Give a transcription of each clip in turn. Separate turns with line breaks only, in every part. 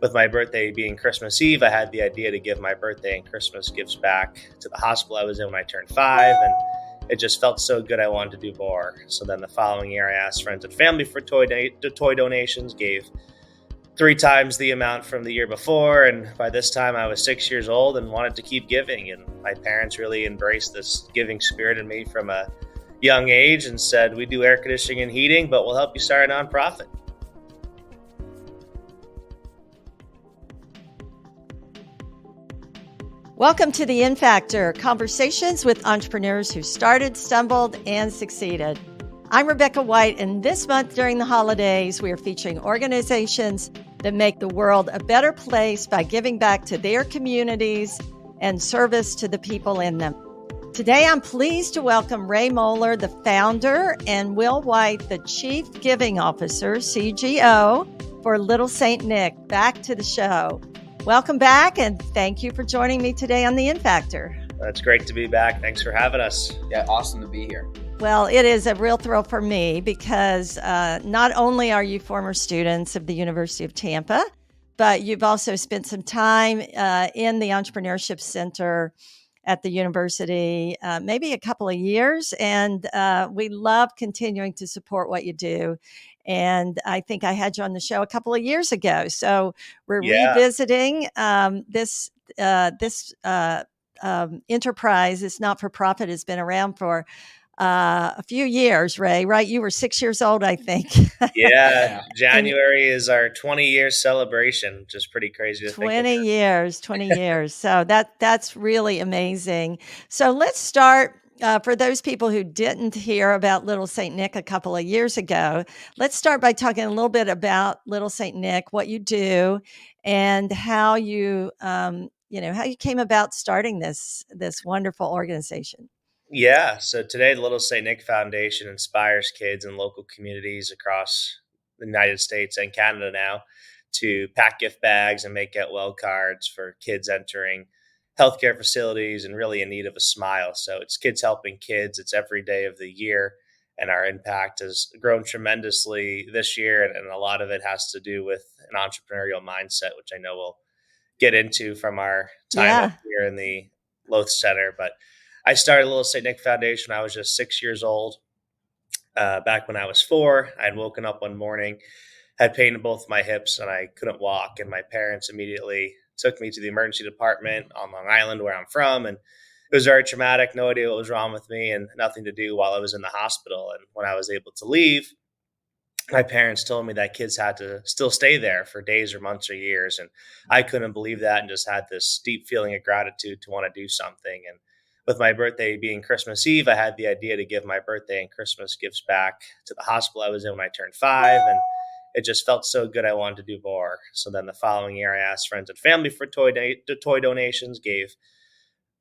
with my birthday being Christmas Eve, I had the idea to give my birthday and Christmas gifts back to the hospital I was in when I turned 5. And it just felt so good. I wanted to do more. So then the following year, I asked friends and family for toy donations, gave 3 times the amount from the year before. And by this time, I was 6 years old and wanted to keep giving. And my parents really embraced this giving spirit in me from a young age and said, "We do air conditioning and heating, but we'll help you start a nonprofit."
Welcome to the In Factor, conversations with entrepreneurs who started, stumbled, and succeeded. I'm Rebecca White, and this month during the holidays, we are featuring organizations that make the world a better place by giving back to their communities and service to the people in them. Today, I'm pleased to welcome Ray Moeller, the founder, and Will White, the Chief Giving Officer, CGO, for Little St. Nick, back to the show. Welcome back, and thank you for joining me today on the In Factor.
It's great to be back. Thanks for having us.
Yeah, awesome to be here.
Well, it is a real thrill for me because not only are you former students of the University of Tampa, but you've also spent some time in the Entrepreneurship Center at the university, maybe a couple of years, and we love continuing to support what you do. And I think I had you on the show a couple of years ago. So we're revisiting this enterprise. This not-for-profit has been around for a few years, Ray, right? You were 6 years old, I think.
Yeah. January is our 20-year celebration, which is pretty crazy to think about.
20 years. So that's really amazing. So let's start. For those people who didn't hear about Little St. Nick a couple of years ago, let's start by talking a little bit about Little St. Nick, what you do, and how you, how you came about starting this wonderful organization.
Yeah. So today, the Little St. Nick Foundation inspires kids in local communities across the United States and Canada now to pack gift bags and make get well cards for kids entering healthcare facilities and really in need of a smile. So it's kids helping kids. It's every day of the year. And our impact has grown tremendously this year. And a lot of it has to do with an entrepreneurial mindset, which I know we'll get into from our time here in the Loth Center. But I started Little St. Nick Foundation when I was just 6 years old. Back when I was 4, I had woken up one morning, had pain in both my hips, and I couldn't walk. And my parents immediately took me to the emergency department on Long Island, where I'm from. And it was very traumatic, no idea what was wrong with me and nothing to do while I was in the hospital. And when I was able to leave, my parents told me that kids had to still stay there for days or months or years. And I couldn't believe that and just had this deep feeling of gratitude to want to do something. And with my birthday being Christmas Eve, I had the idea to give my birthday and Christmas gifts back to the hospital I was in when I turned 5. And it just felt so good. I wanted to do more. So then the following year, I asked friends and family for toy donations, gave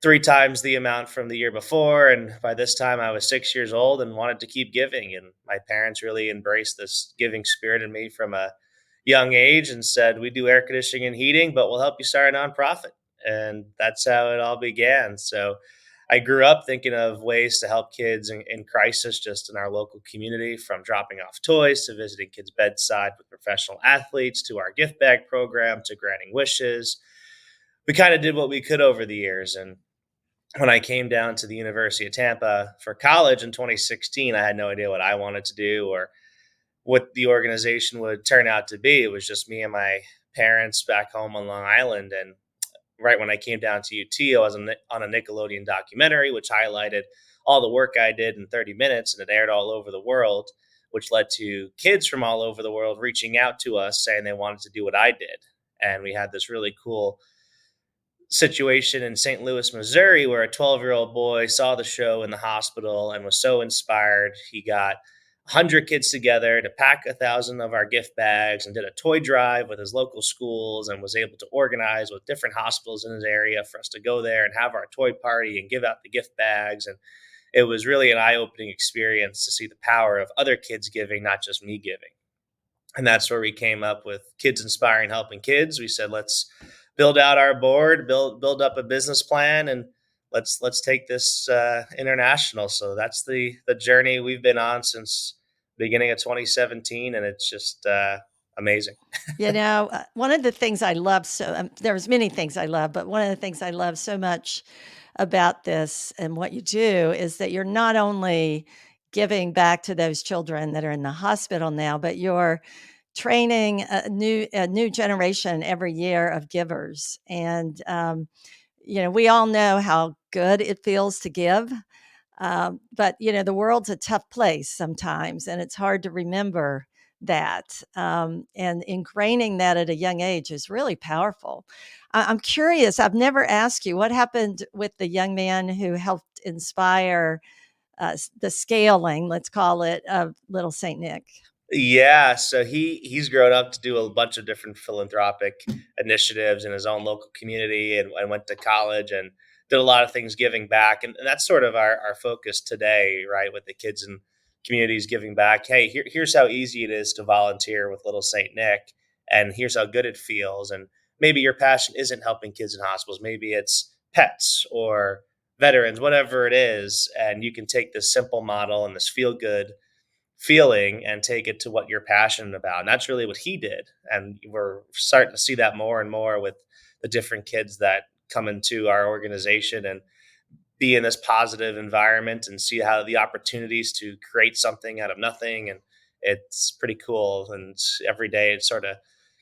3 times the amount from the year before. And by this time, I was 6 years old and wanted to keep giving. And my parents really embraced this giving spirit in me from a young age and said, "We do air conditioning and heating, but we'll help you start a nonprofit." And that's how it all began. So I grew up thinking of ways to help kids in crisis just in our local community, from dropping off toys to visiting kids' bedside with professional athletes to our gift bag program to granting wishes. We kind of did what we could over the years. And when I came down to the University of Tampa for college in 2016, I had no idea what I wanted to do or what the organization would turn out to be. It was just me and my parents back home on Long Island. And right when I came down to UT, I was on a Nickelodeon documentary, which highlighted all the work I did in 30 minutes, and it aired all over the world, which led to kids from all over the world reaching out to us saying they wanted to do what I did. And we had this really cool situation in St. Louis, Missouri, where a 12-year-old boy saw the show in the hospital and was so inspired. He got 100 kids together to pack 1,000 of our gift bags and did a toy drive with his local schools and was able to organize with different hospitals in his area for us to go there and have our toy party and give out the gift bags. And it was really an eye-opening experience to see the power of other kids giving, not just me giving. And that's where we came up with Kids Inspiring Helping Kids. We said, let's build out our board, build up a business plan, and let's take this international. So that's the journey we've been on since the beginning of 2017, and it's just amazing.
One of the things I love there's many things I love, but one of the things I love so much about this and what you do is that you're not only giving back to those children that are in the hospital now, but you're training a new generation every year of givers. And we all know how good it feels to give. But the world's a tough place sometimes, and it's hard to remember that. And ingraining that at a young age is really powerful. I'm curious. I've never asked you what happened with the young man who helped inspire the scaling, let's call it, of Little Saint Nick.
Yeah, so he's grown up to do a bunch of different philanthropic initiatives in his own local community, and went to college and did a lot of things giving back. And that's sort of our focus today, right? With the kids and communities giving back. Hey, here's how easy it is to volunteer with Little Saint Nick, and here's how good it feels. And maybe your passion isn't helping kids in hospitals, maybe it's pets or veterans, whatever it is. And you can take this simple model and this feel good feeling and take it to what you're passionate about. And that's really what he did. And we're starting to see that more and more with the different kids that come into our organization and be in this positive environment and see how the opportunities to create something out of nothing. And it's pretty cool. And every day it's sort of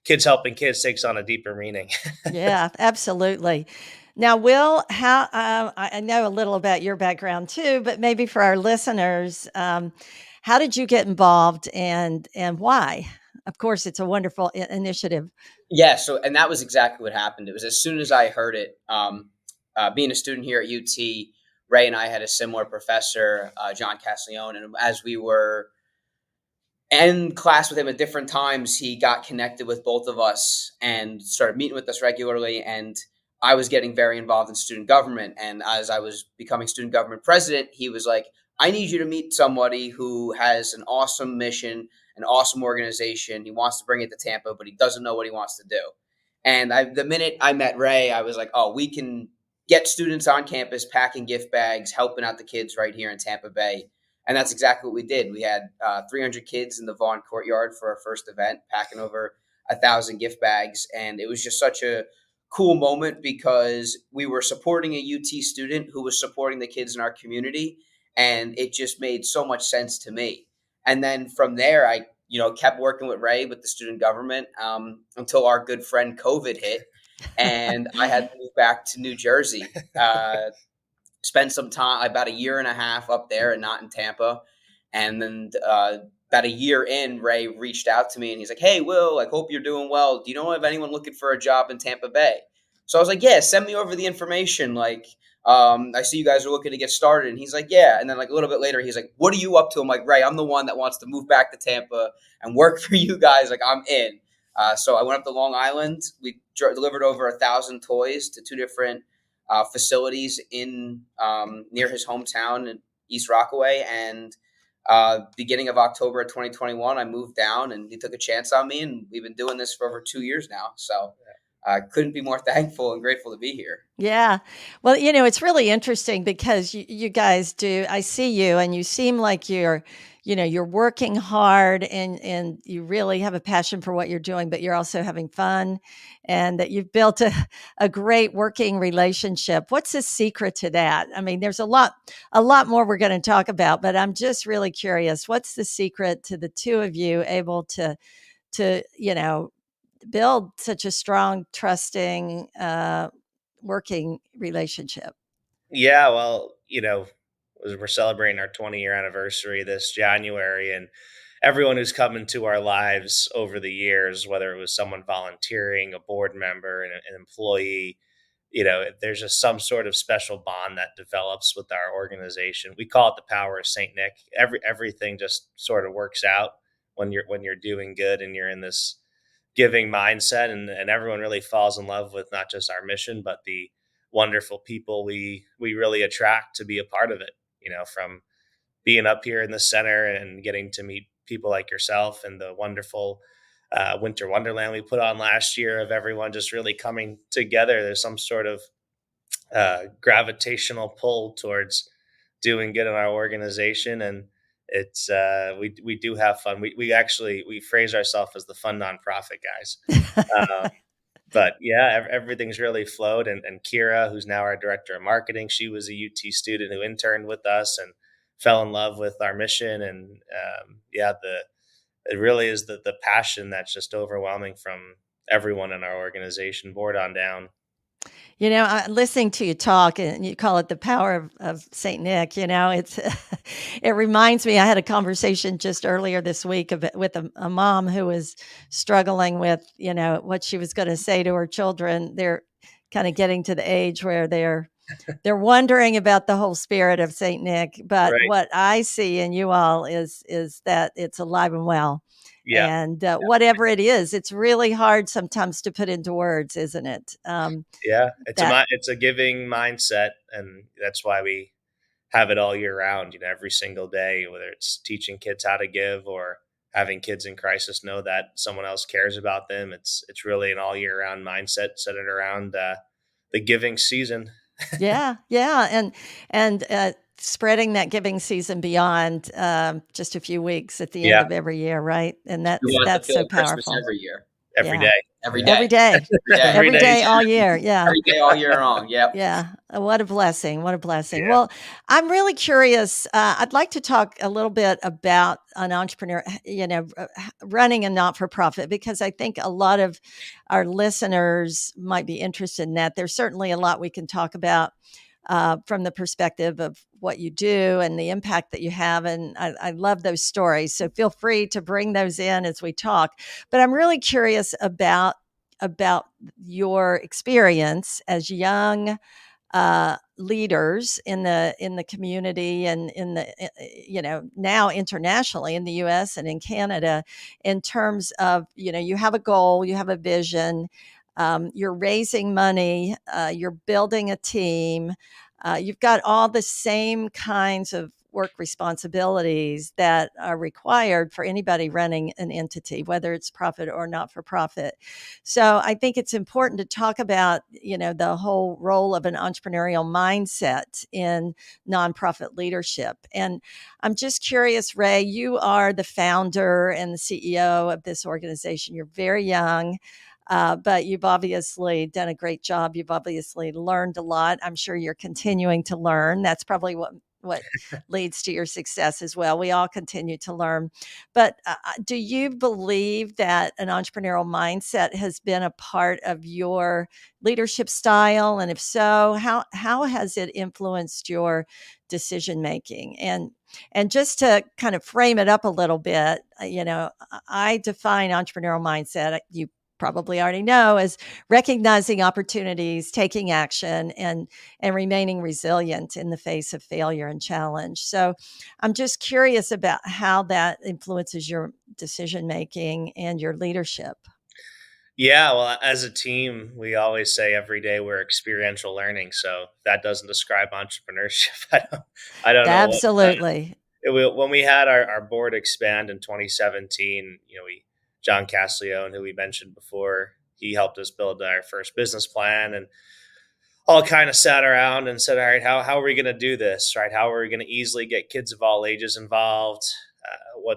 kids helping kids takes on a deeper meaning.
Yeah, absolutely. Now, Will, I know a little about your background too, but maybe for our listeners, how did you get involved and why? Of course, it's a wonderful initiative.
Yeah, so and that was exactly what happened. It was as soon as I heard it, being a student here at UT, Ray and I had a similar professor, John Castiglione, and as we were in class with him at different times, he got connected with both of us and started meeting with us regularly. And I was getting very involved in student government. And as I was becoming student government president, he was like, I need you to meet somebody who has an awesome mission, an awesome organization. He wants to bring it to Tampa, but he doesn't know what he wants to do. And the minute I met Ray, I was like, oh, we can get students on campus packing gift bags, helping out the kids right here in Tampa Bay. And that's exactly what we did. We had 300 kids in the Vaughn courtyard for our first event, packing over 1,000 gift bags. And it was just such a cool moment because we were supporting a UT student who was supporting the kids in our community. And it just made so much sense to me. And then from there, I kept working with Ray with the student government until our good friend COVID hit. And I had to move back to New Jersey. Spent some time, about a year and a half up there and not in Tampa. And then about a year in, Ray reached out to me and he's like, hey, Will, I hope you're doing well. Do you know of anyone looking for a job in Tampa Bay? So I was like, yeah, send me over the information. Like, I see you guys are looking to get started. And he's like, yeah. And then like a little bit later, he's like, what are you up to? I'm like, Ray, I'm the one that wants to move back to Tampa and work for you guys. Like, I'm in. So I went up to Long Island. We delivered over 1,000 toys to two different facilities in near his hometown in East Rockaway. And beginning of October of 2021, I moved down and he took a chance on me. And we've been doing this for over 2 years now. So I couldn't be more thankful and grateful to be here.
Yeah. Well, it's really interesting because you guys do. I see you and you seem like you're working hard and you really have a passion for what you're doing, but you're also having fun and that you've built a great working relationship. What's the secret to that? I mean, there's a lot more we're going to talk about, but I'm just really curious. What's the secret to the two of you able to build such a strong, trusting, working relationship?
Yeah, well, we're celebrating our 20-year anniversary this January, and everyone who's come into our lives over the years, whether it was someone volunteering, a board member, an employee, there's just some sort of special bond that develops with our organization. We call it the power of Saint Nick. Everything just sort of works out when you're doing good and you're in this giving mindset, and everyone really falls in love with not just our mission but the wonderful people we really attract to be a part of it, from being up here in the center and getting to meet people like yourself and the wonderful winter wonderland we put on last year of everyone just really coming together. There's some sort of gravitational pull towards doing good in our organization, and it's we do have fun. We actually we phrase ourselves as the fun nonprofit guys. Um, but yeah, everything's really flowed. And Kira, who's now our director of marketing, she was a UT student who interned with us and fell in love with our mission. And yeah, the it really is the passion that's just overwhelming from everyone in our organization, board on down.
Listening to you talk, and you call it the power of Saint Nick. It's it reminds me. I had a conversation just earlier this week with a mom who was struggling with what she was going to say to her children. They're kind of getting to the age where they're wondering about the whole spirit of Saint Nick. But
Right.
what I see in you all is that it's alive and well.
Yeah.
And whatever it is, it's really hard sometimes to put into words, isn't it?
Yeah.
That
It's a giving mindset. And that's why we have it all year round, every single day, whether it's teaching kids how to give or having kids in crisis know that someone else cares about them. It's really an all year round mindset centered around the giving season.
Yeah, yeah, and spreading that giving season beyond just a few weeks at the end
Yeah.
of every year, right? And
We
that's
want to
that's so
feel Christmas
powerful.
every year,
Every
Yeah,
day.
every
Yeah.
every
day,
day,
every day,
Every
every
day.
day, all year. Yeah,
every day, all year long. Yep.
yeah. What a blessing! What a blessing.
Yeah.
Well, I'm really curious. I'd like to talk a little bit about an entrepreneur, running a not for profit, because I think a lot of our listeners might be interested in that. There's certainly a lot we can talk about from the perspective of what you do and the impact that you have. And I love those stories. So feel free to bring those in as we talk. But I'm really curious about your experience as young leaders in the community and in the now internationally in the U.S. and in Canada, in terms of you have a goal, you have a vision, you're raising money, you're building a team, you've got all the same kinds of work responsibilities that are required for anybody running an entity, whether it's profit or not for profit. So I think it's important to talk about, the whole role of an entrepreneurial mindset in nonprofit leadership. And I'm just curious, Ray, you are the founder and the CEO of this organization. You're very young. But you've obviously done a great job. You've obviously learned a lot. I'm sure you're continuing to learn. That's probably what leads to your success as well. We all continue to learn. But do you believe that an entrepreneurial mindset has been a part of your leadership style? And if so, how has it influenced your decision making? And just to kind of frame it up a little bit, I define entrepreneurial mindset. You probably already know, as recognizing opportunities, taking action, and remaining resilient in the face of failure and challenge. So I'm just curious about how that influences your decision making and your leadership.
Yeah, well, as a team, we always say every day we're experiential learning. So that doesn't describe entrepreneurship. I don't know what
Absolutely.
when we had our board expand in 2017. We John Castiglione, who we mentioned before, he helped us build our first business plan, and all kind of sat around and said, all right, how are we going to do this? Right? How are we going to easily get kids of all ages involved?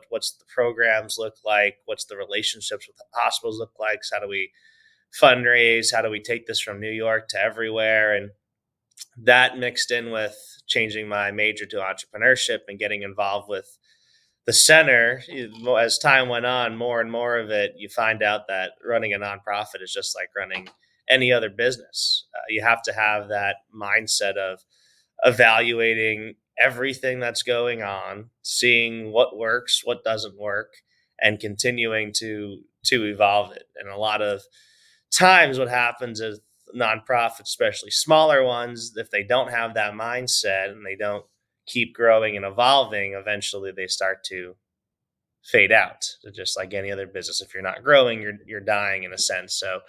What's the programs look like? What's the relationships with the hospitals look like? So how do we fundraise? How do we take this from New York to everywhere? And that mixed in with changing my major to entrepreneurship and getting involved with the center. As time went on, more and more of it, you find out that running a nonprofit is just like running any other business. You have to have that mindset of evaluating everything that's going on, seeing what works, what doesn't work, and continuing to evolve it. And a lot of times what happens is nonprofits, especially smaller ones, if they don't have that mindset and they don't keep growing and evolving, eventually they start to fade out. So just like any other business, if you're not growing, you're dying in a sense. So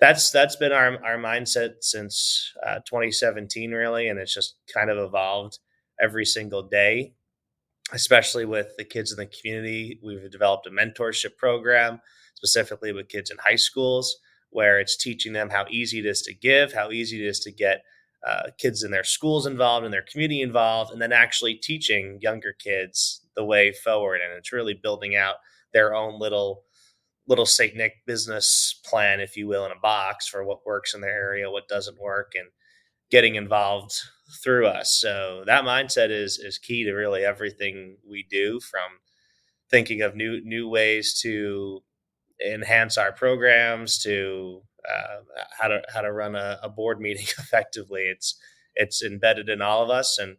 that's been our mindset since 2017, really, and it's just kind of evolved every single day. Especially with the kids in the community, we've developed a mentorship program specifically with kids in high schools, where it's teaching them how easy it is to give, how easy it is to get kids in their schools involved, in their community involved, and then actually teaching younger kids the way forward, and it's really building out their own little Saint Nick business plan, if you will, in a box for what works in their area, what doesn't work, and getting involved through us. So that mindset is key to really everything we do, from thinking of new ways to enhance our programs to how to run a board meeting effectively. It's embedded in all of us, and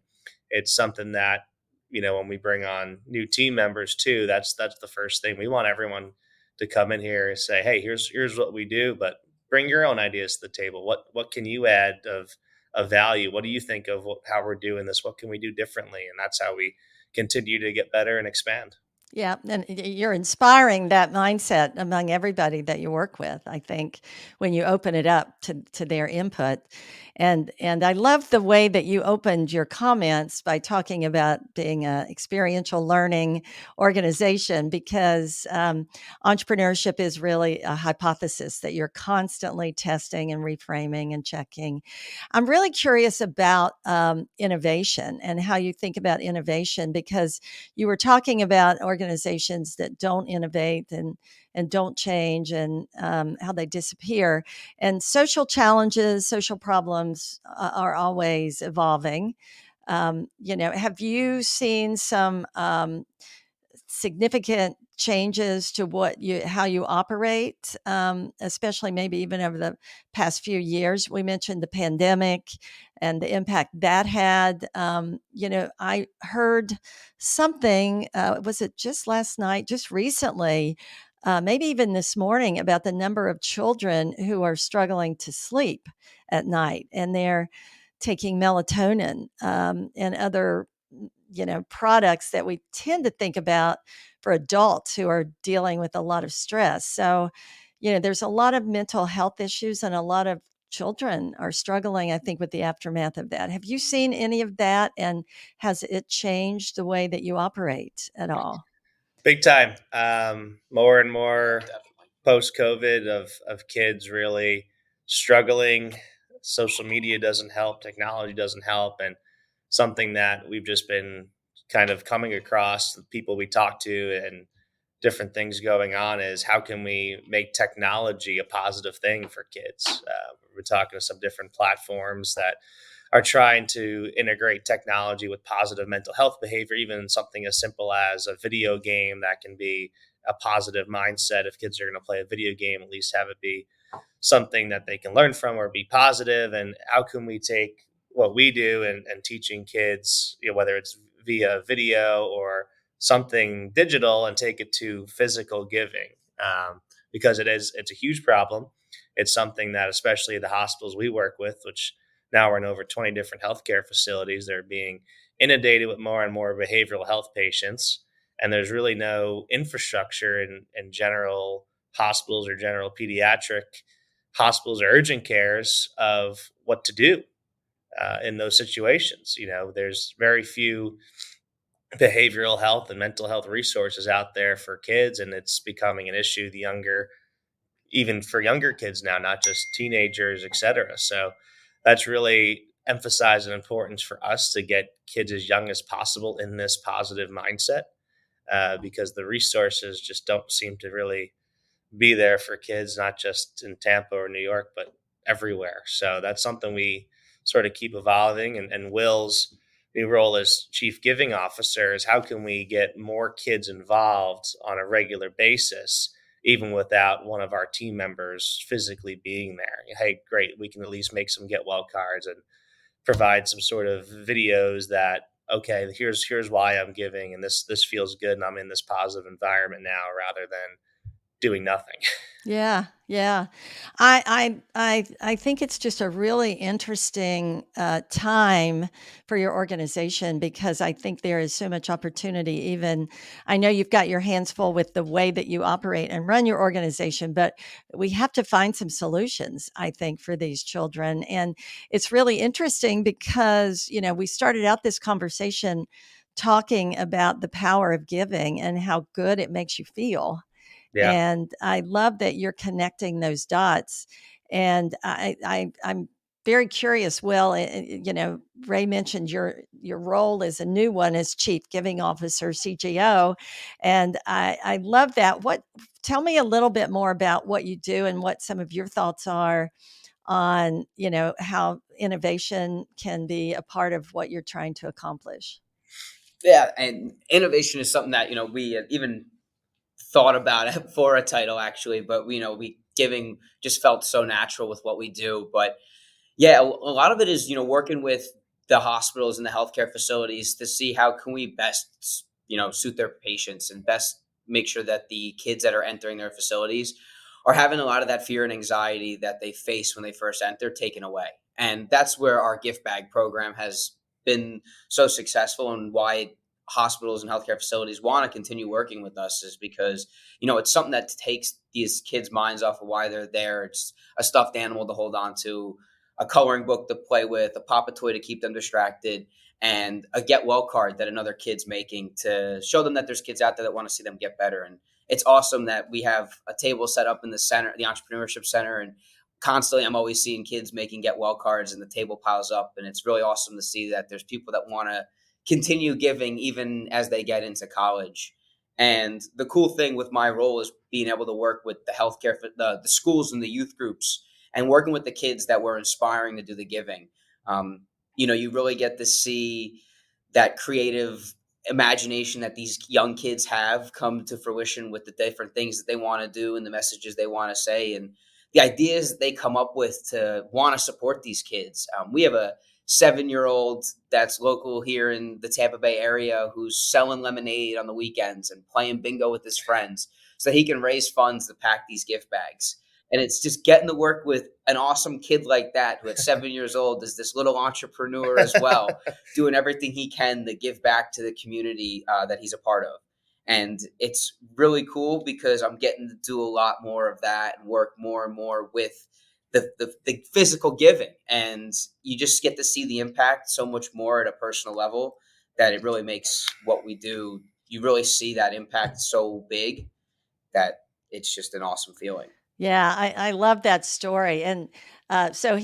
it's something that, when we bring on new team members too, that's the first thing we want everyone to come in here and say, hey, here's what we do, but bring your own ideas to the table. What can you add of value? What do you think of how we're doing this? What can we do differently? And that's how we continue to get better and expand.
Yeah, and you're inspiring that mindset among everybody that you work with, I think, when you open it up to their input. And I love the way that you opened your comments by talking about being a experiential learning organization, because entrepreneurship is really a hypothesis that you're constantly testing and reframing and checking. I'm really curious about innovation and how you think about innovation, because you were talking about organizations that don't innovate and don't change, and how they disappear. And social challenges, social problems are always evolving. Have you seen some significant changes to how you operate, especially maybe even over the past few years? We mentioned the pandemic and the impact that had. I heard something. Was it just last night? Just recently? Maybe even this morning, about the number of children who are struggling to sleep at night, and they're taking melatonin and other products that we tend to think about for adults who are dealing with a lot of stress. So, there's a lot of mental health issues, and a lot of children are struggling, I think, with the aftermath of that. Have you seen any of that? And has it changed the way that you operate at all?
Big time. More and more
Definitely.
post COVID of kids really struggling. Social media doesn't help, technology doesn't help, and something that we've just been kind of coming across the people we talk to and different things going on is, how can we make technology a positive thing for kids? We're talking to some different platforms that are trying to integrate technology with positive mental health behavior, even something as simple as a video game that can be a positive mindset. If kids are going to play a video game, at least have it be something that they can learn from or be positive. And how can we take what we do and teaching kids, whether it's via video or something digital, and take it to physical giving, because it's a huge problem. It's something that, especially the hospitals we work with, which now we're in over 20 different healthcare facilities, they're being inundated with more and more behavioral health patients, and there's really no infrastructure in general hospitals or general pediatric hospitals or urgent cares of what to do in those situations. There's very few behavioral health and mental health resources out there for kids, and it's becoming an issue even for younger kids now, not just teenagers, etc. So that's really emphasized an importance for us to get kids as young as possible in this positive mindset, because the resources just don't seem to really be there for kids, not just in Tampa or New York, but everywhere. So that's something we sort of keep evolving. And Will's new role as chief giving officer is, how can we get more kids involved on a regular basis, even without one of our team members physically being there? Hey, great, we can at least make some get well cards and provide some sort of videos that, okay, here's why I'm giving, and this feels good, and I'm in this positive environment now, rather than doing nothing.
Yeah, yeah. I think it's just a really interesting time for your organization, because I think there is so much opportunity. Even I know you've got your hands full with the way that you operate and run your organization, but we have to find some solutions, I think, for these children. And it's really interesting because we started out this conversation talking about the power of giving and how good it makes you feel,
Yeah.
and I love that you're connecting those dots. And I'm very curious, Will. Ray mentioned your role is a new one as Chief Giving Officer (CGO), and I love that. What Tell me a little bit more about what you do and what some of your thoughts are on how innovation can be a part of what you're trying to accomplish.
Yeah, and innovation is something that we even thought about it for a title actually, but we giving just felt so natural with what we do. But yeah, a lot of it is working with the hospitals and the healthcare facilities to see how can we best suit their patients and best make sure that the kids that are entering their facilities are having a lot of that fear and anxiety that they face when they first enter taken away. And that's where our gift bag program has been so successful, and why hospitals and healthcare facilities want to continue working with us is because it's something that takes these kids' minds off of why they're there. It's a stuffed animal to hold on to, a coloring book to play with, a pop-a toy to keep them distracted, and a get well card that another kid's making to show them that there's kids out there that want to see them get better. And it's awesome that we have a table set up in the center, the entrepreneurship center, and constantly I'm always seeing kids making get well cards, and the table piles up. And it's really awesome to see that there's people that want to continue giving even as they get into college. And the cool thing with my role is being able to work with the healthcare, the schools and the youth groups, and working with the kids that we're inspiring to do the giving. You really get to see that creative imagination that these young kids have come to fruition with the different things that they want to do and the messages they want to say and the ideas that they come up with to want to support these kids. We have a 7-year-old that's local here in the Tampa Bay area who's selling lemonade on the weekends and playing bingo with his friends so he can raise funds to pack these gift bags. And it's just getting to work with an awesome kid like that, who at 7 years old is this little entrepreneur as well, doing everything he can to give back to the community that he's a part of. And it's really cool because I'm getting to do a lot more of that and work more and more with the physical giving. And you just get to see the impact so much more at a personal level that it really makes what we do. You really see that impact so big that it's just an awesome feeling.
Yeah, I love that story. And so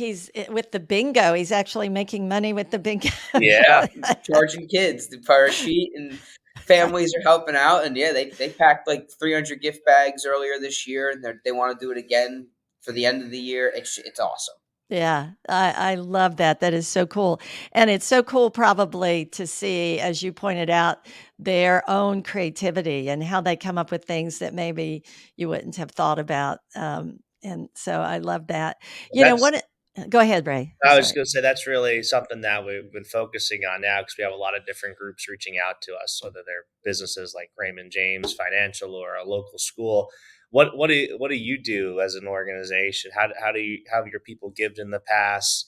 with the bingo, he's actually making money with the bingo.
Yeah.
He's charging kids the per sheet, and families are helping out. And yeah, they packed like 300 gift bags earlier this year, and they want to do it again for the end of the year. It's awesome.
Yeah, I love that. That is so cool. And it's so cool probably to see, as you pointed out, their own creativity and how they come up with things that maybe you wouldn't have thought about. And so I love that. You know,
That's
what? Go ahead, Ray. I'm
I was just
sorry.
going to say that's really something that we've been focusing on now because we have a lot of different groups reaching out to us, whether they're businesses like Raymond James Financial or a local school. What do you do as an organization? How do you have your people give in the past?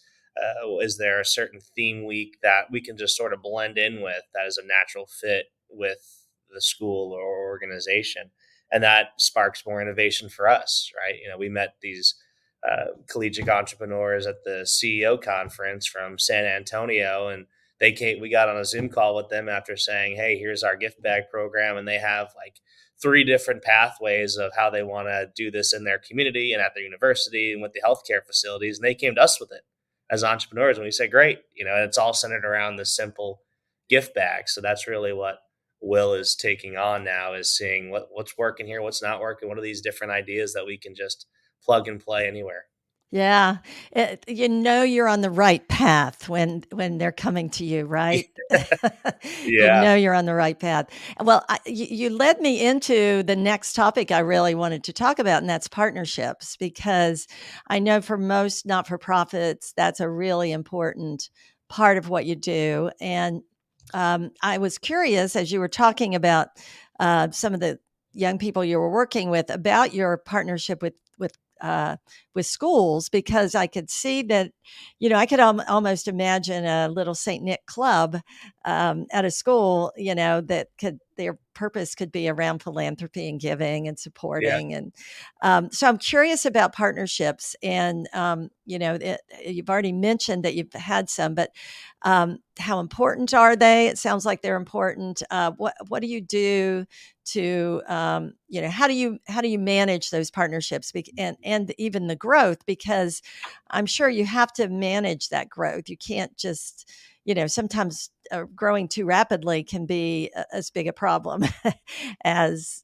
Is there a certain theme week that we can just sort of blend in with that is a natural fit with the school or organization, and that sparks more innovation for us, right? We met these collegiate entrepreneurs at the CEO conference from San Antonio, and they came. We got on a Zoom call with them after saying, "Hey, here's our gift bag program," and they have like three different pathways of how they want to do this in their community and at their university and with the healthcare facilities. And they came to us with it as entrepreneurs, and we said, "Great," and it's all centered around this simple gift bag. So that's really what Will is taking on now, is seeing what's working here, what's not working, what are these different ideas that we can just plug and play anywhere.
Yeah, you're on the right path when they're coming to you, right?
Yeah,
You're on the right path. Well, you led me into the next topic I really wanted to talk about, and that's partnerships, because I know for most not-for-profits, that's a really important part of what you do. And I was curious as you were talking about some of the young people you were working with about your partnership with schools, because I could see that, I could almost imagine a little Saint Nick club at a school, that could their purpose could be around philanthropy and giving and
Yeah.
supporting. And so I'm curious about partnerships. And you've already mentioned that you've had some, but how important are they? It sounds like they're important. What do you do to how do you manage those partnerships and even the growth? Because I'm sure you have to manage that growth. You can't just sometimes growing too rapidly can be as big a problem as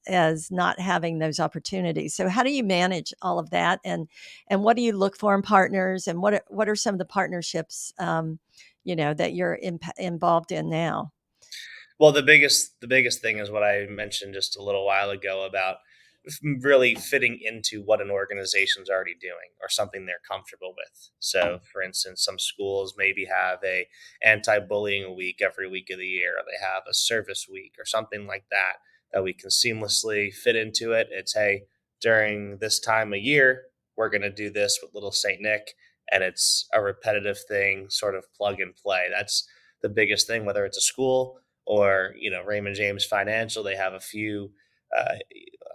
not having those opportunities. So how do you manage all of that, and what do you look for in partners, and what are some of the partnerships that you're involved in now?
Well, the biggest thing is what I mentioned just a little while ago about really fitting into what an organization's already doing or something they're comfortable with. So, for instance, some schools maybe have a anti-bullying week every week of the year, or they have a service week or something like that that we can seamlessly fit into it. It's, hey, during this time of year, we're going to do this with Little Saint Nick, and it's a repetitive thing, sort of plug and play. That's the biggest thing, whether it's a school or Raymond James Financial. They have a few uh,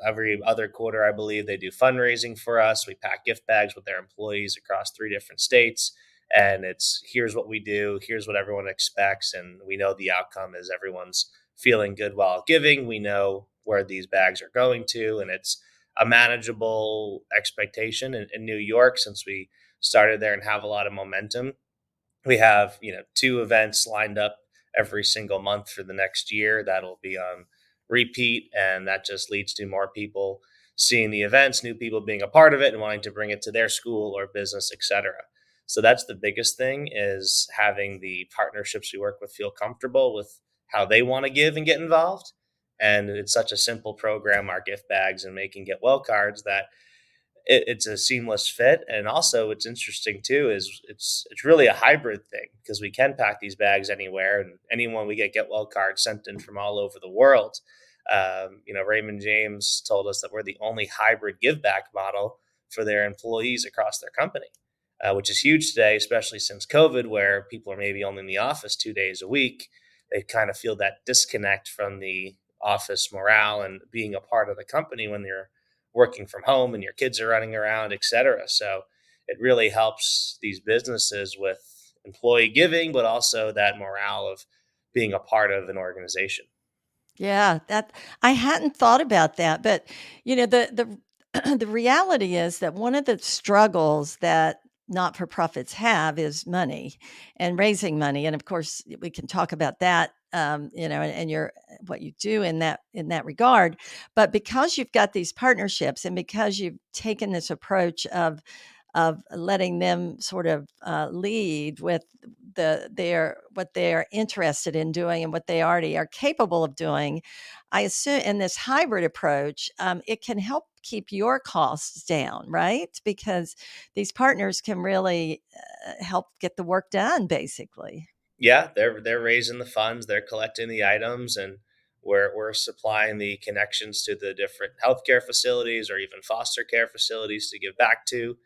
every other quarter, I believe. They do fundraising for us. We pack gift bags with their employees across 3 different states, and it's, here's what we do, here's what everyone expects, and we know the outcome is everyone's feeling good while giving. We know where these bags are going to, and it's a manageable expectation in New York. Since we started there and have a lot of momentum, we have 2 events lined up every single month for the next year that'll be on repeat, and that just leads to more people seeing the events, new people being a part of it and wanting to bring it to their school or business, etc. So that's the biggest thing, is having the partnerships we work with feel comfortable with how they want to give and get involved. And it's such a simple program, our gift bags and making get well cards, that it's a seamless fit. And also, what's interesting too is it's really a hybrid thing, because we can pack these bags anywhere, and anyone, we get well cards sent in from all over the world. Raymond James told us that we're the only hybrid give back model for their employees across their company, which is huge today, especially since COVID, where people are maybe only in the office 2 days a week. They kind of feel that disconnect from the office morale and being a part of the company when they're working from home and your kids are running around, etc. So it really helps these businesses with employee giving, but also that morale of being a part of an organization.
Yeah, that I hadn't thought about that, but the the reality is that one of the struggles that not-for-profits have is money and raising money, and of course we can talk about that, and your what you do in that regard. But because you've got these partnerships, and because you've taken this approach of letting them sort of lead with what they're interested in doing and what they already are capable of doing. I assume in this hybrid approach, it can help keep your costs down, right? Because these partners can really help get the work done, basically.
Yeah, they're raising the funds, they're collecting the items, and we're supplying the connections to the different healthcare facilities or even foster care facilities to give back to,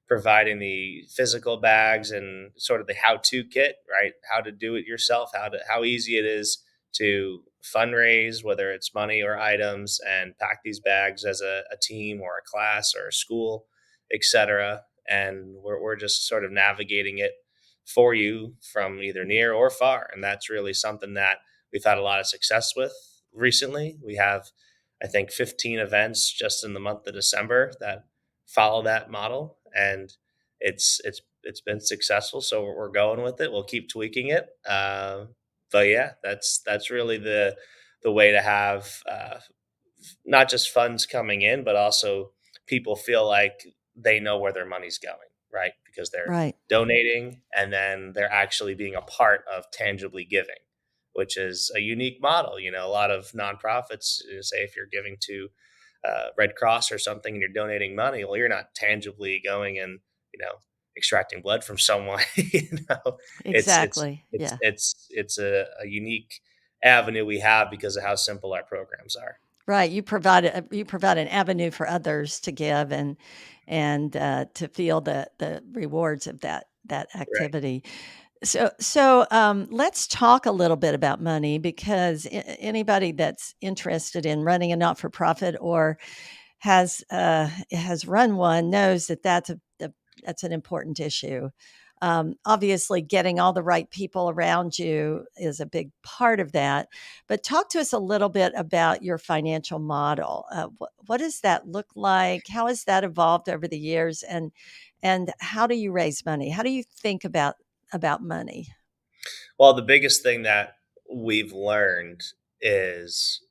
providing the physical bags and sort of the how-to kit, right? How to do it yourself, how easy it is to fundraise, whether it's money or items, and pack these bags as a team or a class or a school, etc. And we're just sort of navigating it for you from either near or far. And that's really something that we've had a lot of success with recently. We have, I think, 15 events just in the month of December that follow that model, and it's been successful. So we're going with it. We'll keep tweaking it. But yeah, that's really the way to have not just funds coming in, but also people feel like they know where their money's going, right? Because they're
Right.
donating and then they're actually being a part of tangibly giving, which is a unique model. A lot of nonprofits say if you're giving to Red Cross or something and you're donating money, well, you're not tangibly going and you know extracting blood from someone. It's it's
Exactly.
it's
Yeah.
it's a unique avenue we have because of how simple our programs are.
Right. You provide an avenue for others to give and to feel the rewards of that
Right.
activity. Let's talk a little bit about money because anybody that's interested in running a not for profit or has run one knows that that's an important issue. Obviously, getting all the right people around you is a big part of that. But talk to us a little bit about your financial model. What does that look like? How has that evolved over the years? And how do you raise money? How do you think about money?
Well, the biggest thing that we've learned is,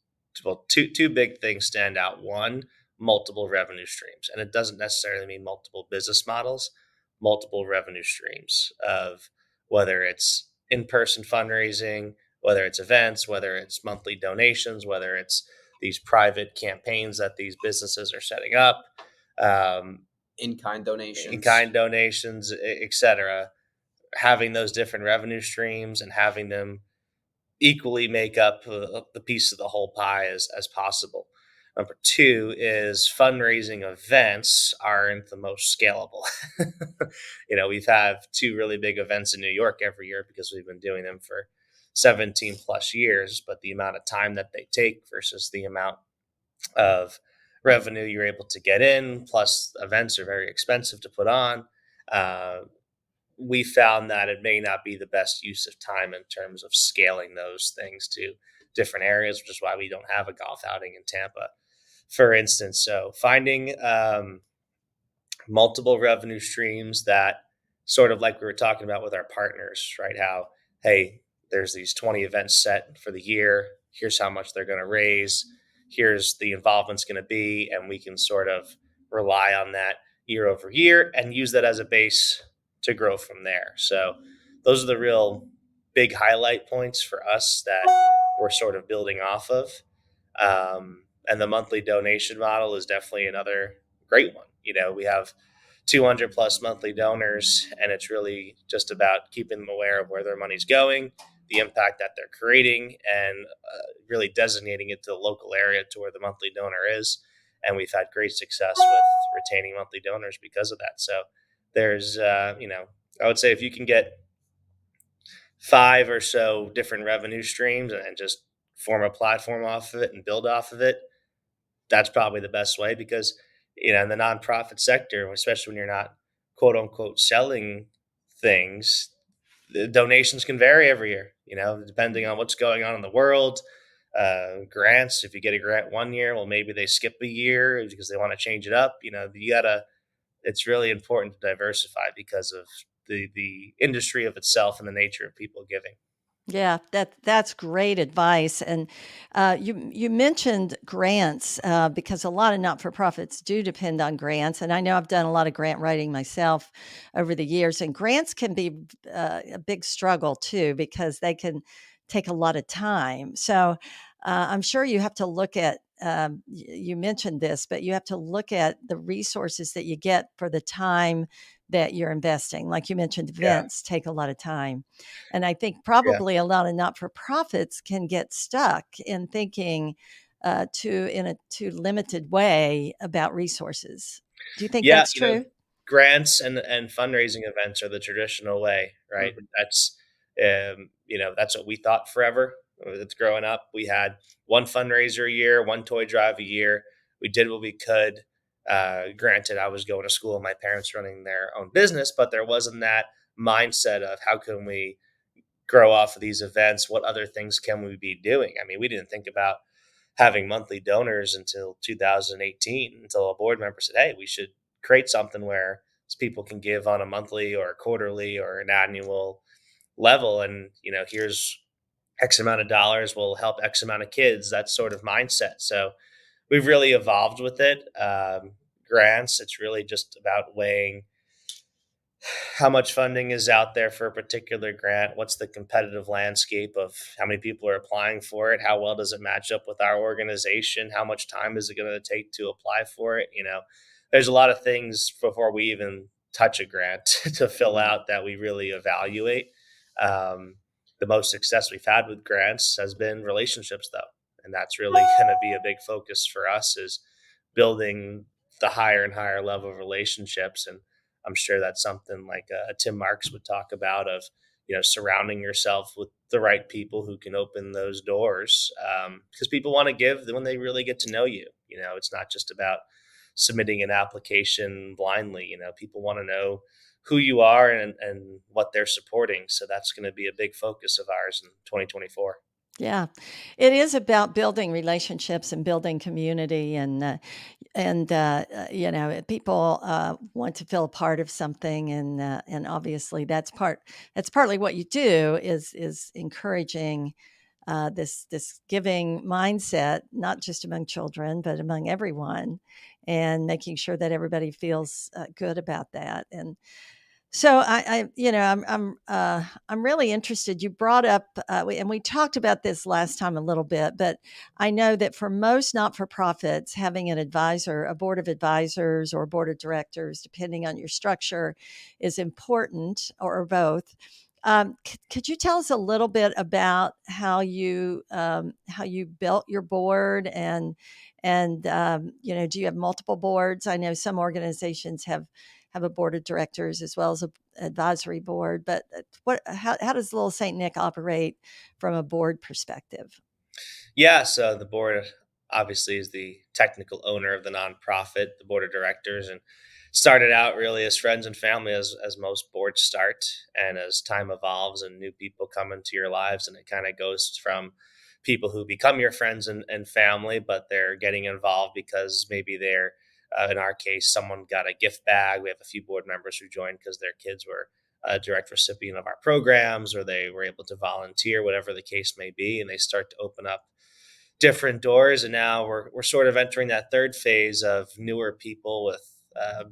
well, two big things stand out. One, multiple revenue streams, and it doesn't necessarily mean multiple business models. Multiple revenue streams of whether it's in-person fundraising, whether it's events, whether it's monthly donations, whether it's these private campaigns that these businesses are setting up, um,
In kind donations.
in-kind donations, etc. Having those different revenue streams and having them equally make up the piece of the whole pie as possible. Number two is fundraising events aren't the most scalable. We've had two really big events in New York every year because we've been doing them for 17 plus years, but the amount of time that they take versus the amount of revenue you're able to get in, plus events are very expensive to put on. Uh, we found that it may not be the best use of time in terms of scaling those things to different areas, which is why we don't have a golf outing in Tampa, for instance. So finding multiple revenue streams that sort of like we were talking about with our partners, right? How, hey, there's these 20 events set for the year. Here's how much they're going to raise. Here's the involvement's going to be. And we can sort of rely on that year over year and use that as a base to grow from there. So those are the real big highlight points for us that we're sort of building off of. And the monthly donation model is definitely another great one. We have 200 plus monthly donors, and it's really just about keeping them aware of where their money's going, the impact that they're creating, and really designating it to the local area to where the monthly donor is. And we've had great success with retaining monthly donors because of that. So there's, I would say if you can get five or so different revenue streams and just form a platform off of it and build off of it, that's probably the best way because in the nonprofit sector, especially when you're not quote unquote selling things, the donations can vary every year, depending on what's going on in the world. Grants, if you get a grant one year, well, maybe they skip a year because they want to change it up. You gotta, it's really important to diversify because of the industry of itself and the nature of people giving.
Yeah, that's great advice. And you mentioned grants because a lot of not for profits do depend on grants. And I know I've done a lot of grant writing myself over the years, and grants can be a big struggle too because they can take a lot of time. So I'm sure you have to look at. You mentioned this, but you have to look at the resources that you get for the time that you're investing. Like you mentioned,
Yeah,
events take a lot of time. And I think
yeah,
probably a lot of not for profits can get stuck in thinking in a too limited way about resources. Do you think
yeah.
that's true?
Grants and fundraising events are the traditional way, right?
Mhm.
That's what we thought forever. It's growing up. We had one fundraiser a year, one toy drive a year. We did what we could. Granted, I was going to school and my parents running their own business, but there wasn't that mindset of how can we grow off of these events? What other things can we be doing? I mean, we didn't think about having monthly donors until 2018, until a board member said, hey, we should create something where people can give on a monthly or a quarterly or an annual level. And, here's X amount of dollars will help X amount of kids, that sort of mindset. So we've really evolved with it. Grants, it's really just about weighing how much funding is out there for a particular grant, what's the competitive landscape of how many people are applying for it, how well does it match up with our organization, how much time is it going to take to apply for it. There's a lot of things before we even touch a grant to fill
Mhm.
out that we really evaluate. um, the most success we've had with grants has been relationships though, and that's really going to be a big focus for us, is building the higher and higher level of relationships. And I'm sure that's something like Tim Marks would talk about of, surrounding yourself with the right people who can open those doors, because people want to give when they really get to know you. It's not just about submitting an application blindly. People want to know who you are and what they're supporting. So that's going to be a big focus of ours in 2024.
Yeah, it is about building relationships and building community, people want to feel a part of something, and obviously that's partly what you do is encouraging this giving mindset, not just among children but among everyone, and making sure that everybody feels good about that. And so I'm really interested. You brought up, and we talked about this last time a little bit, but I know that for most not for profits, having an advisor, a board of advisors or a board of directors, depending on your structure, is important, or both. Could you tell us a little bit about how you built your board, and do you have multiple boards? I know some organizations have a board of directors as well as a advisory board, but how does Little Saint Nick operate from a board perspective?
Yeah, so the board obviously is the technical owner of the nonprofit, the board of directors, and started out really as friends and family, as most boards start. And as time evolves and new people come into your lives, and it kind of goes from people who become your friends and family, but they're getting involved because maybe they're, in our case, someone got a gift bag. We have a few board members who joined because their kids were a direct recipient of our programs, or they were able to volunteer, whatever the case may be, and they start to open up different doors. And now we're sort of entering that third phase of newer people with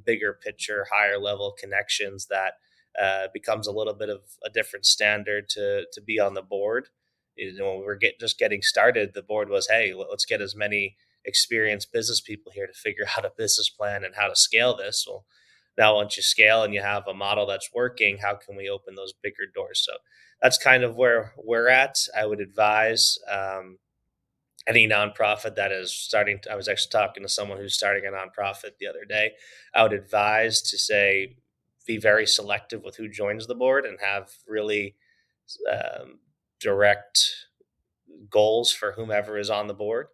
bigger picture, higher level connections that becomes a little bit of a different standard to be on the board. When we were just getting started, the board was, hey, let's get as many experienced business people here to figure out a business plan and how to scale this. Well, now once you scale and you have a model that's working, how can we open those bigger doors? So that's kind of where we're at. I would advise any nonprofit that is starting I was actually talking to someone who's starting a nonprofit the other day. I would advise to say, be very selective with who joins the board and have really direct goals for whomever is on the board.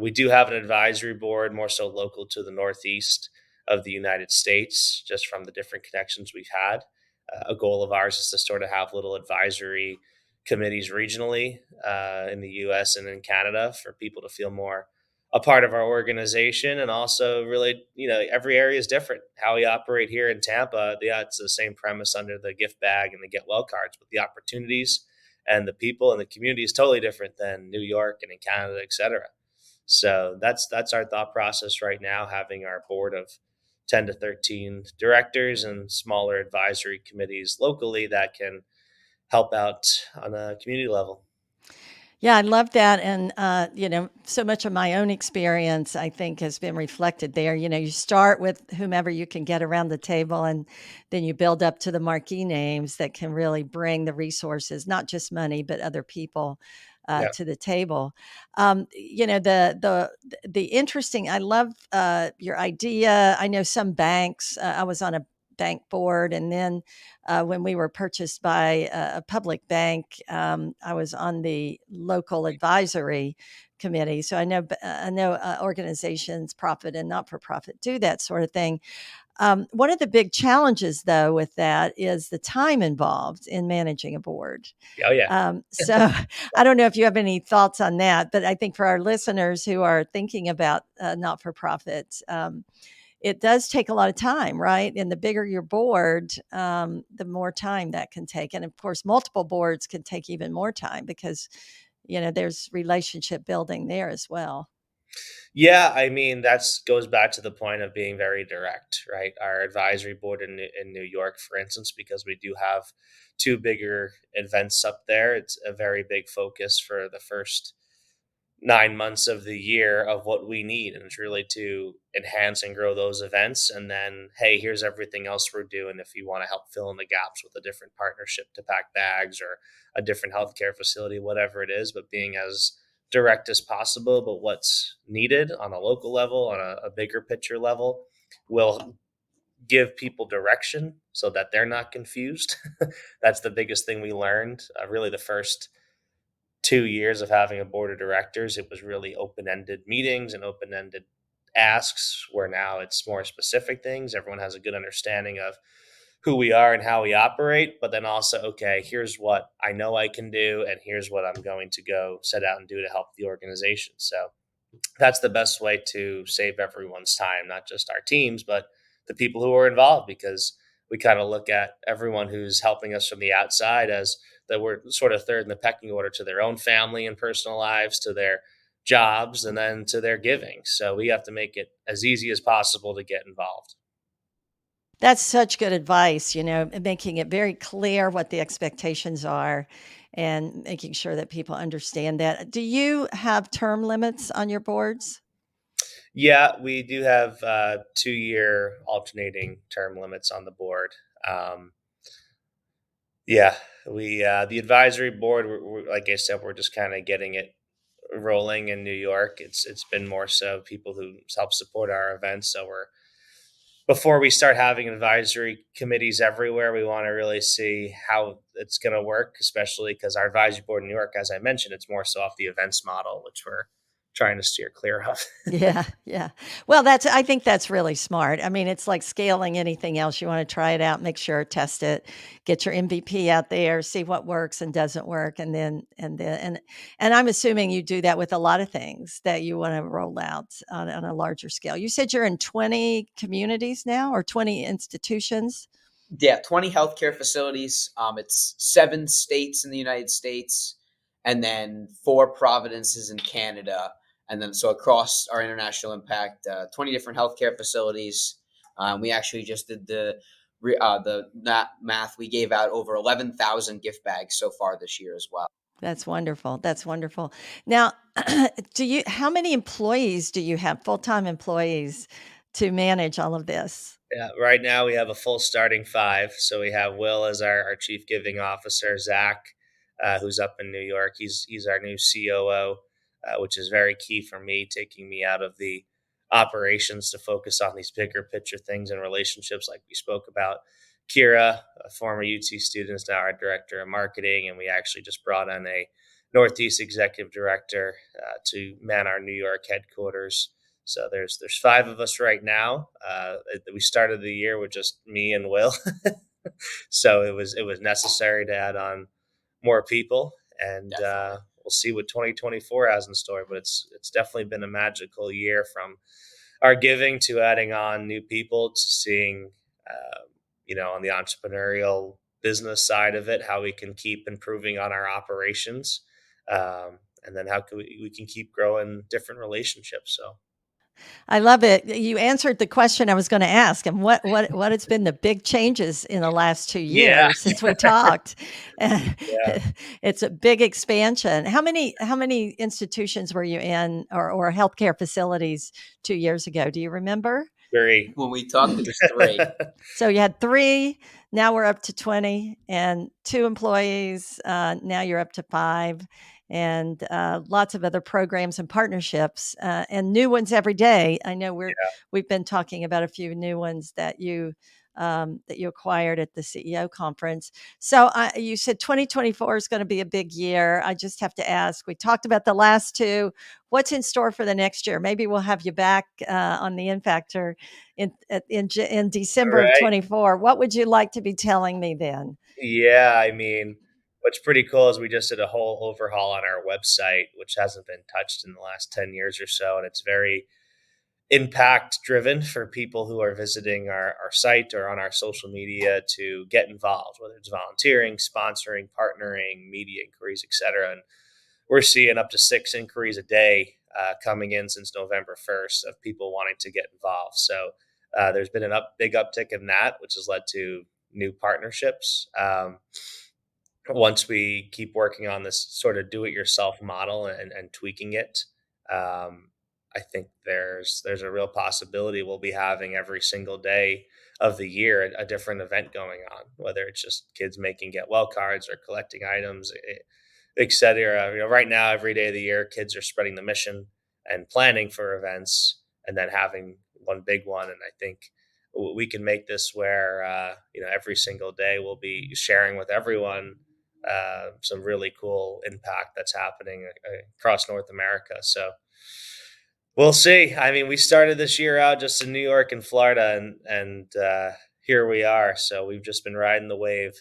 We do have an advisory board, more so local to the Northeast of the United States, just from the different connections we've had. A goal of ours is to sort of have little advisory committees regionally, in the US and in Canada, for people to feel more a part of our organization. And also, really, every area is different. How we operate here in Tampa, yeah, it's the same premise under the gift bag and the get well cards, but the opportunities and the people and the community is totally different than New York and in Canada, et cetera. So that's our thought process right now, having our board of 10 to 13 directors and smaller advisory committees locally that can help out on a community level.
Yeah, I love that. And, so much of my own experience, I think, has been reflected there. You start with whomever you can get around the table, and then you build up to the marquee names that can really bring the resources, not just money, but other people
Yeah.
to the table. The interesting, I love your idea. I know some banks, I was on a bank board, and then when we were purchased by a public bank, I was on the local advisory committee. So I know organizations, profit and not for profit, do that sort of thing. One of the big challenges, though, with that is the time involved in managing a board.
Oh yeah.
So I don't know if you have any thoughts on that, but I think for our listeners who are thinking about not for profit, it does take a lot of time, right? And the bigger your board, the more time that can take. And of course, multiple boards can take even more time because, there's relationship building there as well.
Yeah, I mean, that's goes back to the point of being very direct, right? Our advisory board in New York, for instance, because we do have two bigger events up there, it's a very big focus for the first 9 months of the year of what we need. And it's really to enhance and grow those events. And then, hey, here's everything else we're doing if you want to help fill in the gaps with a different partnership to pack bags or a different healthcare facility, whatever it is, but being as direct as possible. But what's needed on a local level, on a bigger picture level, will give people direction so that they're not confused. That's the biggest thing we learned. Really, the first 2 years of having a board of directors, it was really open ended meetings and open ended asks, where now it's more specific things. Everyone has a good understanding of who we are and how we operate, but then also, okay, here's what I know I can do, and here's what I'm going to go set out and do to help the organization. So that's the best way to save everyone's time, not just our teams, but the people who are involved, because we kind of look at everyone who's helping us from the outside as that we're sort of third in the pecking order to their own family and personal lives, to their jobs, and then to their giving. So we have to make it as easy as possible to get involved.
That's such good advice, making it very clear what the expectations are and making sure that people understand that. Do you have term limits on your boards?
Yeah, we do have 2 year alternating term limits on the board. Um, yeah, we the advisory board. Like I said, we're just kind of getting it rolling in New York. It's been more so people who help support our events. So we're before we start having advisory committees everywhere, we want to really see how it's going to work, especially because our advisory board in New York, as I mentioned, it's more so off the events model, which we're trying to steer clear of.
Yeah, yeah. Well, I think that's really smart. I mean, it's like scaling anything else. You want to try it out, make sure, test it, get your MVP out there, see what works and doesn't work, and I'm assuming you do that with a lot of things that you want to roll out on a larger scale. You said you're in 20 communities now or 20 institutions.
Yeah, 20 healthcare facilities. It's 7 states in the United States, and then 4 provinces in Canada. And then so across our international impact, 20 different healthcare facilities. We actually just did the math. We gave out over 11,000 gift bags so far this year as well.
That's wonderful. That's wonderful. Now, how many employees do you have, full-time employees to manage all of this?
Yeah, right now we have a full starting five. So we have Will as our chief giving officer, Zach, who's up in New York. He's our new COO, which is very key for me, taking me out of the operations to focus on these bigger picture things and relationships, like we spoke about. Kira, a former UT student, is now our director of marketing, and we actually just brought on a Northeast executive director to man our New York headquarters. So there's five of us right now. We started the year with just me and Will, so it was necessary to add on more people, and
Definitely.
we'll see what 2024 has in store. But it's definitely been a magical year, from our giving to adding on new people to seeing, on the entrepreneurial business side of it, how we can keep improving on our operations, and then how can we can keep growing different relationships. So.
I love it. You answered the question I was gonna ask, and what has been the big changes in the last 2
Yeah,
years since we talked?
yeah,
It's a big expansion. How many institutions were you in or healthcare facilities 2 years ago? Do you remember?
very.
When we talked, it was 3.
So you had 3, now we're up to 20, and 2 employees, now you're up to 5, and, lots of other programs and partnerships, and new ones every day. I know we've been talking about a few new ones that you acquired at the CEO conference. So, you said 2024 is gonna be a big year. I just have to ask, we talked about the last 2. What's in store for the next year? Maybe we'll have you back, on the In Factor in
All
December of
right.
24. What would you like to be telling me then?
Yeah, I mean, what's pretty cool is we just did a whole overhaul on our website, which hasn't been touched in the last 10 years or so. And it's very impact driven for people who are visiting our site or on our social media to get involved, whether it's volunteering, sponsoring, partnering, media inquiries, etc. And we're seeing up to 6 inquiries a day coming in since November 1st of people wanting to get involved. So there's been a big uptick in that, which has led to new partnerships. Once we keep working on this sort of do-it-yourself model and tweaking it, I think there's a real possibility we'll be having every single day of the year a different event going on, whether it's just kids making get well cards or collecting items, et cetera. Right now, every day of the year, kids are spreading the mission and planning for events, and then having one big one. And I think we can make this where every single day we'll be sharing with everyone some really cool impact that's happening across North America. So we'll see. I mean, we started this year out just in New York and Florida, and here we are. So we've just been riding the wave.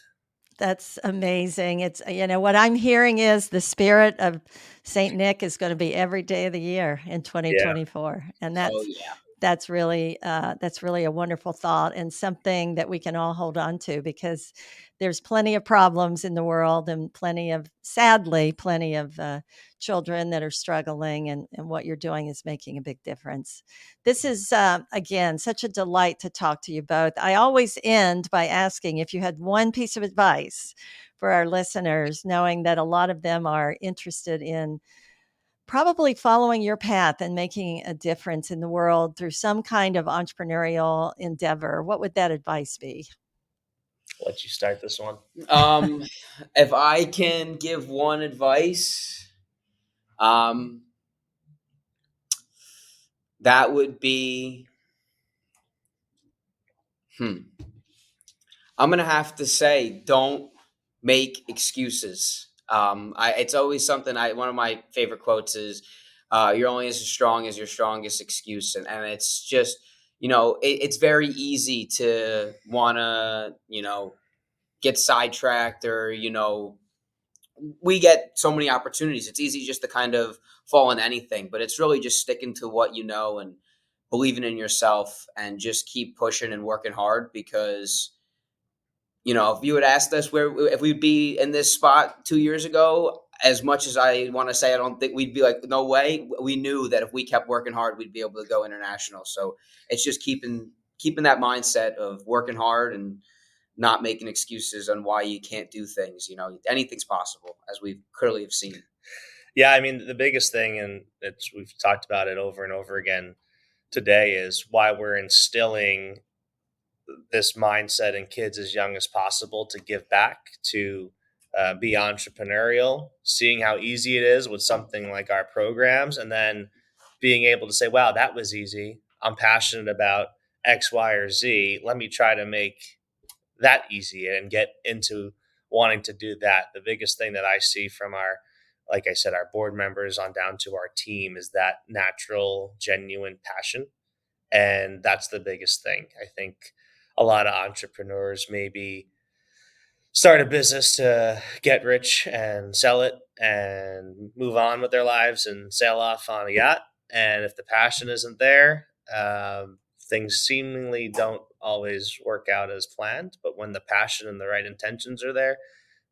That's amazing. It's, what I'm hearing is the spirit of Saint Nick is going to be every day of the year in
Yeah.
2024, and
Oh yeah.
that's really a wonderful thought and something that we can all hold on to, because there's plenty of problems in the world and sadly, plenty of children that are struggling, and what you're doing is making a big difference. This is, again, such a delight to talk to you both. I always end by asking if you had one piece of advice for our listeners, knowing that a lot of them are interested in probably following your path and making a difference in the world through some kind of entrepreneurial endeavor. What would that advice be?
Let you start this one.
Um, if I can give one advice, um, that would be, hmm, I'm gonna have to say, don't make excuses. It's always something. One of my favorite quotes is, "You're only as strong as your strongest excuse," and it's just, it's very easy to wanna, get sidetracked, or we get so many opportunities. It's easy just to kind of fall in anything, but it's really just sticking to what you know and believing in yourself and just keep pushing and working hard, because if you had asked us where if we'd be in this spot 2 years ago, as much as I want to say I don't think we'd be like, no way, we knew that if we kept working hard, we'd be able to go international. So it's just keeping that mindset of working hard and not making excuses on why you can't do things. Anything's possible, as we clearly have seen.
Yeah, I mean, the biggest thing, and we've talked about it over and over again today, is why we're instilling this mindset in kids as young as possible to give back, to be entrepreneurial, seeing how easy it is with something like our programs, and then being able to say, wow, that was easy. I'm passionate about X, Y, or Z. Let me try to make that easy and get into wanting to do that. The biggest thing that I see from like I said, our board members on down to our team is that natural, genuine passion. And that's the biggest thing. I think a lot of entrepreneurs maybe start a business to get rich and sell it and move on with their lives and sail off on a yacht. And if the passion isn't there, things seemingly don't always work out as planned. But when the passion and the right intentions are there,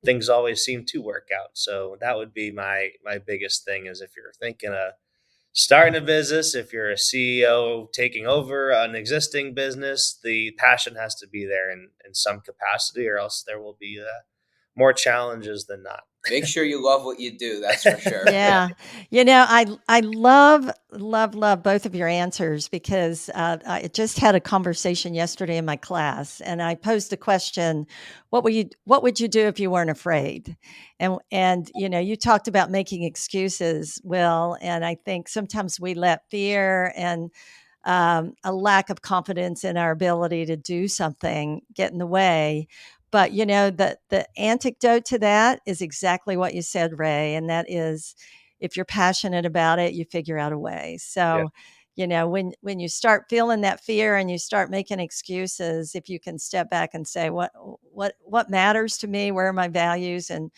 things always seem to work out. So that would be my biggest thing, is if you're thinking of starting a business, if you're a CEO taking over an existing business, the passion has to be there in some capacity, or else there will be more challenges than not.
Make sure you love what you do. That's for sure.
Yeah. I love both of your answers, because I just had a conversation yesterday in my class, and I posed the question, what would you do if you weren't afraid? And you talked about making excuses, Will, and I think sometimes we let fear and a lack of confidence in our ability to do something get in the way. But the antidote to that is exactly what you said, Ray, and that is, if you're passionate about it, you figure out a way.
Yeah.
So, when you start feeling that fear and you start making excuses, if you can step back and say, what matters to me, where are my values, and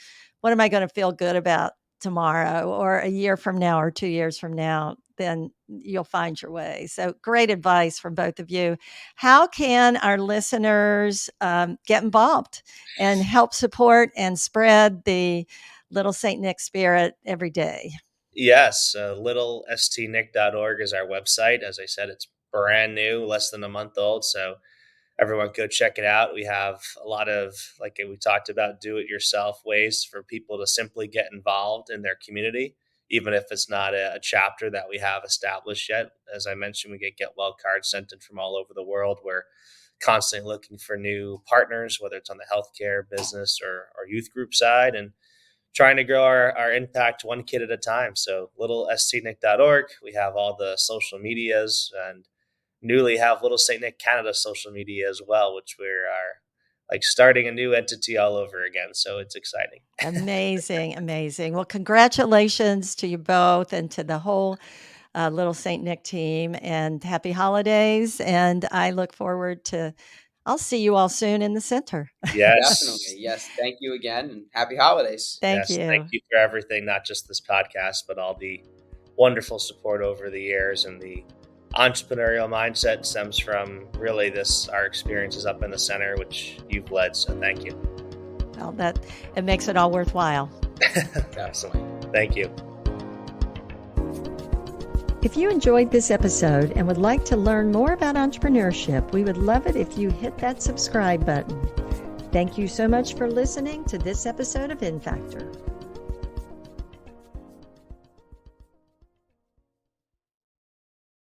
what am I going to feel good about tomorrow, or a year from now, or 2 years from now, then you'll find your way. So, great advice from both of you. How can our listeners get involved and help support and spread the Little Saint Nick spirit every day?
Yes, littlestnick.org is our website. As I said, it's brand new, less than a month old. So everyone go check it out. We have a lot of, like we talked about, do it yourself ways for people to simply get involved in their community, even if it's not a chapter that we have established yet. As I mentioned, we get well cards sent in from all over the world. We're constantly looking for new partners, whether it's on the healthcare, business, or youth group side, and trying to grow our impact one kid at a time. So littlestnick.org. We have all the social medias and newly have Little St. Nick Canada social media as well, which we are like starting a new entity all over again. So it's exciting.
Amazing, amazing. Well, congratulations to you both and to the whole Little St. Nick team, and happy holidays. And I look forward to, I'll see you all soon in the center.
Definitely.
Yes.
Yes. Thank you again, and happy holidays.
Thank
Yes. Thank
you.
you for everything, not just this podcast, but all the wonderful support over the years. And the entrepreneurial mindset stems from really our experiences up in the center, which you've led. So thank you.
Well, it makes it all worthwhile.
Definitely.
Thank you.
If you enjoyed this episode and would like to learn more about entrepreneurship, we would love it if you hit that subscribe button. Thank you so much for listening to this episode of InFactor.